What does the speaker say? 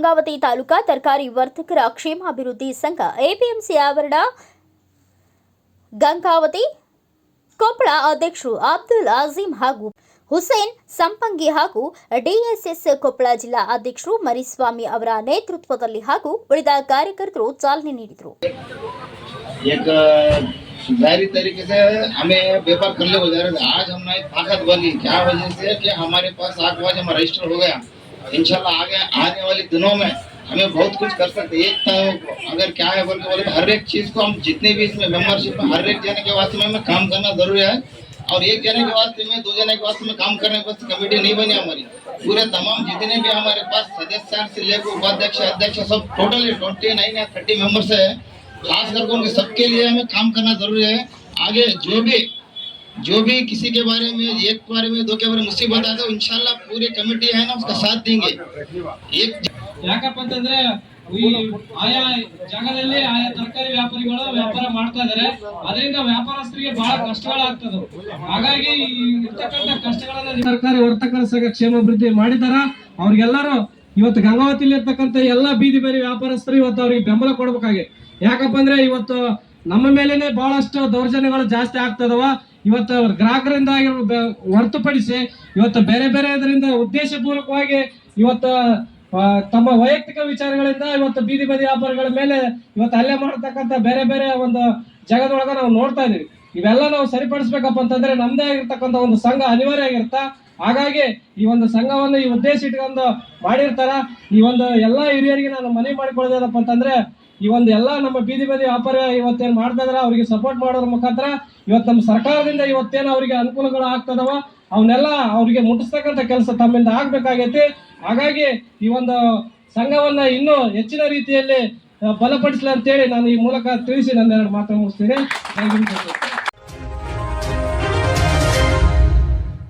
ಗಂಗಾವತಿ ತಾಲೂಕಾ ತರಕಾರಿ ವರ್ತಕರ ಕ್ಷೇಮಾಭಿವೃದ್ಧಿ ಸಂಘ ಎಪಿಎಂಸಿ ಆವರಣ ಗಂಗಾವತಿ ಕೊಪ್ಪಳ ಅಧ್ಯಕ್ಷರು ಅಬ್ದುಲ್ ಅಜೀಂ ಹಾಗೂ ಹುಸೇನ್ ಸಂಪಂಗಿ ಹಾಗೂ ಡಿಎಸ್ಎಸ್ ಕೊಪ್ಪಳ ಜಿಲ್ಲಾ ಅಧ್ಯಕ್ಷರು ಮರಿಸ್ವಾಮಿ ಅವರ ನೇತೃತ್ವದಲ್ಲಿ ಹಾಗೂ ಉಳಿದ ಕಾರ್ಯಕರ್ತರು ಚಾಲನೆ ನೀಡಿದರು. जारी तरीके से हमें व्यापार कर ले जा रहे आज हमने ताकत वाली क्या वजह से कि हमारे पास 8 बजे हमारा रजिस्टर हो गया। इंशाल्लाह आगे आने वाले दिनों में हमें बहुत कुछ कर सकते। एक तो अगर क्या है बोले हर एक चीज को हम जितने भी इसमें मेंबरशिप में हर एक जने के वास्ते में काम करना जरूरी है और एक जने के वास्ते में 2 जने के वास्ते में काम करने के वास्ते कमेटी नहीं बनी हमारी। पूरे तमाम जितने भी हमारे पास सदस्य से लेकर उपाध्यक्ष अध्यक्ष सब टोटली 29 या 30 मेंबर्स है। खास करके उनके सबके लिए हमें काम करना जरूरी है। आगे जो भी किसी के बारे में एक बारे में 2 के बारे में मुसीबत आए तो इंशाल्लाह पूरी कमेटी है ना उसका साथ देंगे। एक ಯಾಕಪ್ಪ ಅಂತಂದ್ರೆ ಈ ಆಯಾ ಜಾಗದಲ್ಲಿ ಆಯಾ ತರಕಾರಿ ವ್ಯಾಪಾರಿಗಳು ವ್ಯಾಪಾರ ಮಾಡ್ತಾ ಇದಾರೆ, ಅದರಿಂದ ವ್ಯಾಪಾರಸ್ಥರಿಗೆ ಬಹಳ ಕಷ್ಟಗಳಾಗ್ತದೆ. ಹಾಗಾಗಿ ಇರ್ತಕ್ಕಂಥ ಕಷ್ಟಗಳನ್ನ ತರಕಾರಿ ವರ್ತಕರ ಸಂಘ ಕ್ಷೇಮಾಭಿವೃದ್ಧಿ ಮಾಡಿದಾರ. ಅವ್ರಿಗೆಲ್ಲರೂ ಇವತ್ತು ಗಂಗಾವತಿಲಿ ಇರ್ತಕ್ಕಂಥ ಎಲ್ಲಾ ಬೀದಿ ಬೇರೆ ವ್ಯಾಪಾರಸ್ಥರು ಇವತ್ತು ಅವ್ರಿಗೆ ಬೆಂಬಲ ಕೊಡ್ಬೇಕಾಗಿ. ಯಾಕಪ್ಪ ಅಂದ್ರೆ ಇವತ್ತು ನಮ್ಮ ಮೇಲೇನೆ ಬಹಳಷ್ಟು ದೌರ್ಜನ್ಯಗಳು ಜಾಸ್ತಿ ಆಗ್ತದವ. ಇವತ್ತು ಗ್ರಾಹಕರಿಂದ ಹೊರತುಪಡಿಸಿ ಇವತ್ತು ಬೇರೆ ಬೇರೆ ಇದರಿಂದ ಉದ್ದೇಶಪೂರ್ವಕವಾಗಿ ಇವತ್ತು ತಮ್ಮ ವೈಯಕ್ತಿಕ ವಿಚಾರಗಳಿಂದ ಇವತ್ತು ಬೀದಿ ಬದಿ ವ್ಯಾಪಾರಿಗಳ ಮೇಲೆ ಇವತ್ತು ಹಲ್ಲೆ ಮಾಡತಕ್ಕಂಥ ಬೇರೆ ಬೇರೆ ಒಂದು ಜಗದೊಳಗ ನಾವು ನೋಡ್ತಾ ಇದೀವಿ. ಇವೆಲ್ಲ ನಾವು ಸರಿಪಡಿಸ್ಬೇಕಪ್ಪ ಅಂತಂದ್ರೆ ನಮ್ದೇ ಆಗಿರ್ತಕ್ಕಂಥ ಒಂದು ಸಂಘ ಅನಿವಾರ್ಯ ಆಗಿರುತ್ತಾ. ಹಾಗಾಗಿ ಈ ಒಂದು ಸಂಘವನ್ನು ಈ ಉದ್ದೇಶ ಇಟ್ಕೊಂಡು ಮಾಡಿರ್ತಾರ. ಈ ಒಂದು ಎಲ್ಲಾ ಹಿರಿಯರಿಗೆ ನಾನು ಮನವಿ ಮಾಡಿಕೊಳ್ಳೋದೇನಪ್ಪ ಅಂತಂದ್ರೆ ಈ ಒಂದು ಎಲ್ಲ ನಮ್ಮ ಬೀದಿ ಬದಿ ವ್ಯಾಪಾರ ಇವತ್ತೇನು ಮಾಡ್ತಾ ಇದಾರ ಅವ್ರಿಗೆ ಸಪೋರ್ಟ್ ಮಾಡೋದ್ರ ಮುಖಾಂತರ ಇವತ್ತು ನಮ್ಮ ಸರ್ಕಾರದಿಂದ ಇವತ್ತೇನು ಅವರಿಗೆ ಅನುಕೂಲಗಳು ಆಗ್ತದವ ಅವನ್ನೆಲ್ಲ ಅವ್ರಿಗೆ ಮುಟ್ಟಿಸ್ತಕ್ಕಂಥ ಕೆಲಸ ತಮ್ಮಿಂದ ಆಗ್ಬೇಕಾಗೈತಿ. ಹಾಗಾಗಿ ಈ ಒಂದು ಸಂಘವನ್ನ ಇನ್ನೂ ಹೆಚ್ಚಿನ ರೀತಿಯಲ್ಲಿ ಬಲಪಡಿಸಲಿ ಅಂತೇಳಿ ನಾನು ಈ ಮೂಲಕ ತಿಳಿಸಿ ನನ್ನ 2 ಮಾತು ಮುಗಿಸ್ತೀನಿ.